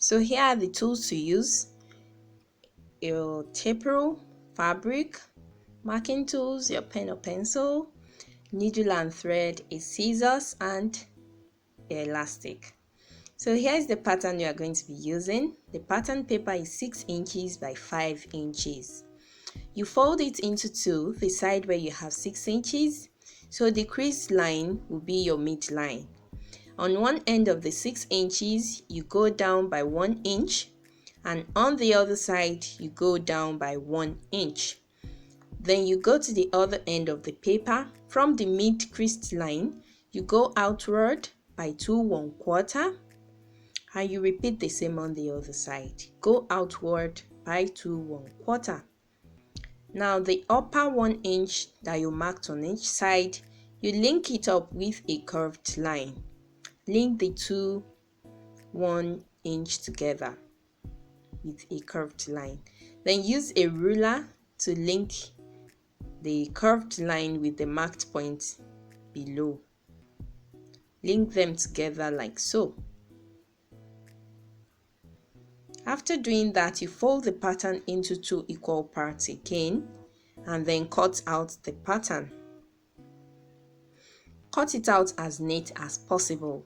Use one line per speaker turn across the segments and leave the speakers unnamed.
So here are the tools to use: your tape rule, fabric, marking tools, your pen or pencil, needle and thread, a scissors, and elastic. So here is the pattern you are going to be using. The pattern paper is 6 inches by 5 inches. You fold it into two, the side where you have 6 inches. So the crease line will be your midline. On one end of the 6 inches, you go down by 1 inch, and on the other side, you go down by 1 inch. Then you go to the other end of the paper. From the mid creased line, you go outward by 2 1/4, and you repeat the same on the other side. Go outward by 2 1/4. Now the upper 1 inch that you marked on each side, you link it up with a curved line. Link the two 1 inch together with a curved line. Then use a ruler to link the curved line with the marked point below. Link them together like so. After doing that, you fold the pattern into 2 equal parts again, and then cut out the pattern. Cut it out as neat as possible.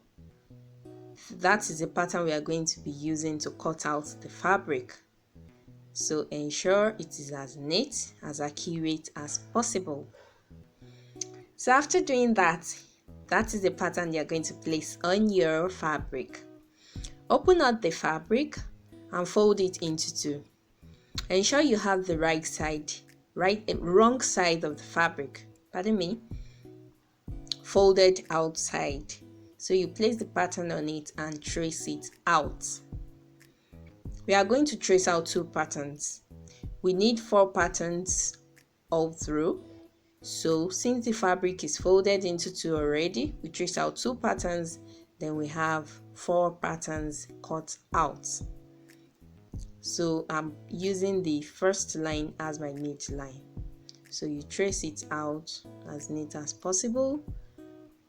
That is the pattern we are going to be using to cut out the fabric. So ensure it is as neat, as accurate as possible. So after doing that, that is the pattern you are going to place on your fabric. Open out the fabric and fold it into two. Ensure you have the wrong side of the fabric, folded outside. So you place the pattern on it and trace it out. We are going to trace out 2 patterns. We need 4 patterns all through. So since the fabric is folded into 2 already, we trace out 2 patterns, then we have 4 patterns cut out. So I'm using the first line as my midline. So you trace it out as neat as possible.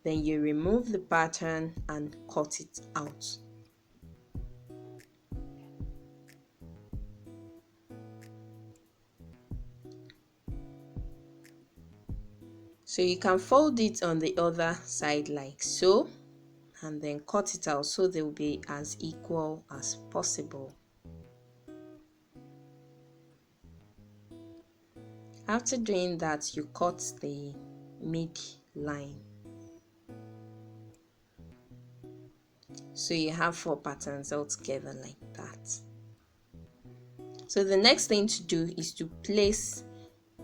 Then you remove the pattern and cut it out. So you can fold it on the other side like so, and then cut it out so they will be as equal as possible. After doing that, you cut the midline. So you have 4 patterns all together like that. So the next thing to do is to place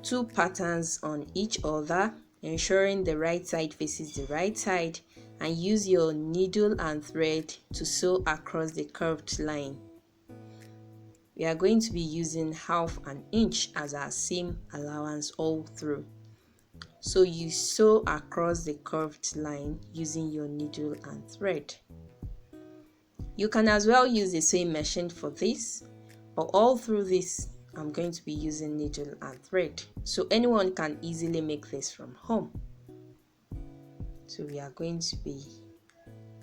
2 patterns on each other, ensuring the right side faces the right side, and use your needle and thread to sew across the curved line. We are going to be using 1/2 inch as our seam allowance all through. So you sew across the curved line using your needle and thread. You can as well use the sewing machine for this, but all through this I'm going to be using needle and thread, so anyone can easily make this from home. So we are going to be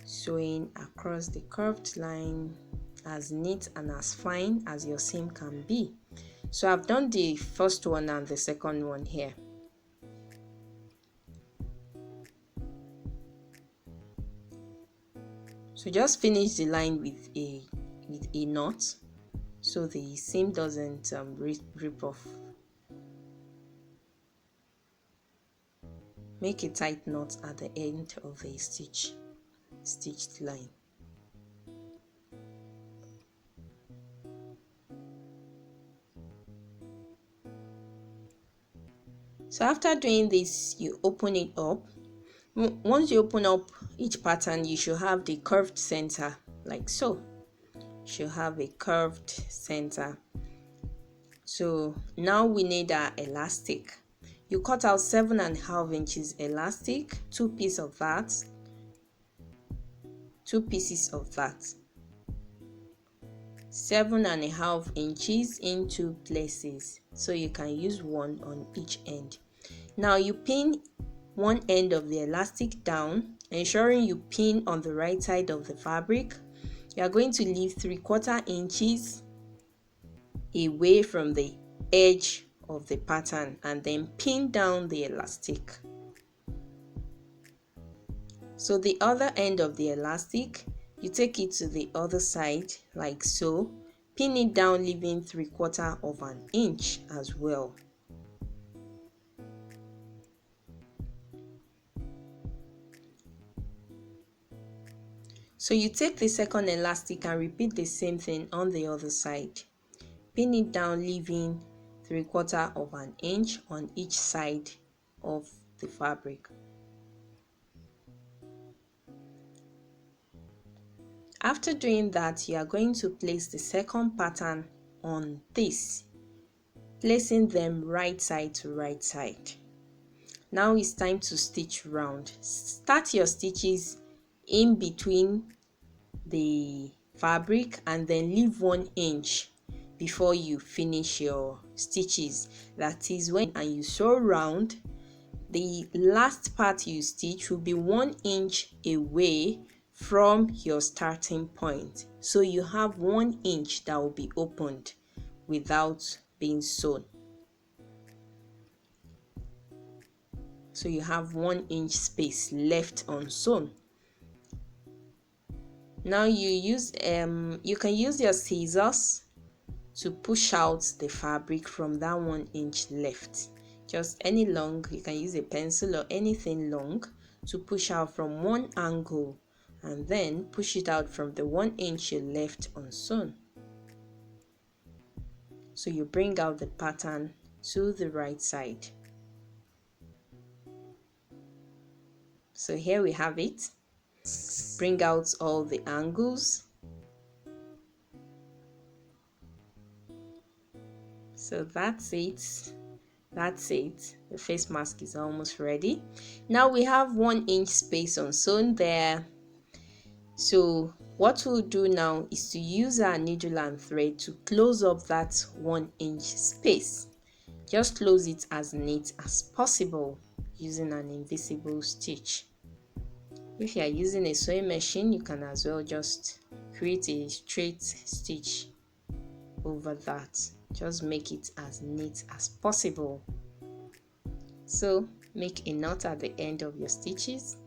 sewing across the curved line as neat and as fine as your seam can be. So I've done the first one and the second one here. So just finish the line with a knot so the seam doesn't rip off. Make a tight knot at the end of a stitched line. So after doing this, you open it up. Once you open up each pattern, you should have the curved center like so. You should have a curved center. So now we need our elastic. You cut out 7.5 inches elastic, 2 pieces of that, 7.5 inches in 2 places, so you can use one on each end. Now you pin one end of the elastic down, ensuring you pin on the right side of the fabric. You are going to leave 3/4 inches away from the edge of the pattern and then pin down the elastic. So the other end of the elastic, you take it to the other side like so, pin it down, leaving 3/4 inch as well. So you take the second elastic and repeat the same thing on the other side. Pin it down, leaving 3/4 inch on each side of the fabric. After doing that, you are going to place the second pattern on this, placing them right side to right side. Now it's time to stitch round. Start your stitches in between the fabric and then leave 1 inch before you finish your stitches. That is when you sew round, the last part you stitch will be 1 inch away from your starting point. So you have 1 inch that will be opened without being sewn. So you have 1 inch space left unsewn. Now you can use your scissors to push out the fabric from that 1 inch left. Just any long, you can use a pencil or anything long to push out from one angle and then push it out from the 1 inch you left unsewn. So you bring out the pattern to the right side. So here we have it. Bring out all the angles. So that's it. The face mask is almost ready. Now we have 1 inch space unsewn there. So what we'll do now is to use our needle and thread to close up that 1 inch space. Just close it as neat as possible using an invisible stitch. If you are using a sewing machine, you can as well just create a straight stitch over that. Just make it as neat as possible. So make a knot at the end of your stitches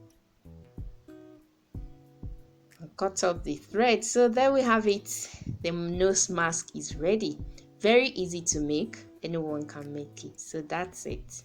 and cut off the thread. So there we have it. The nose mask is ready. Very easy to make. Anyone can make it. So that's it.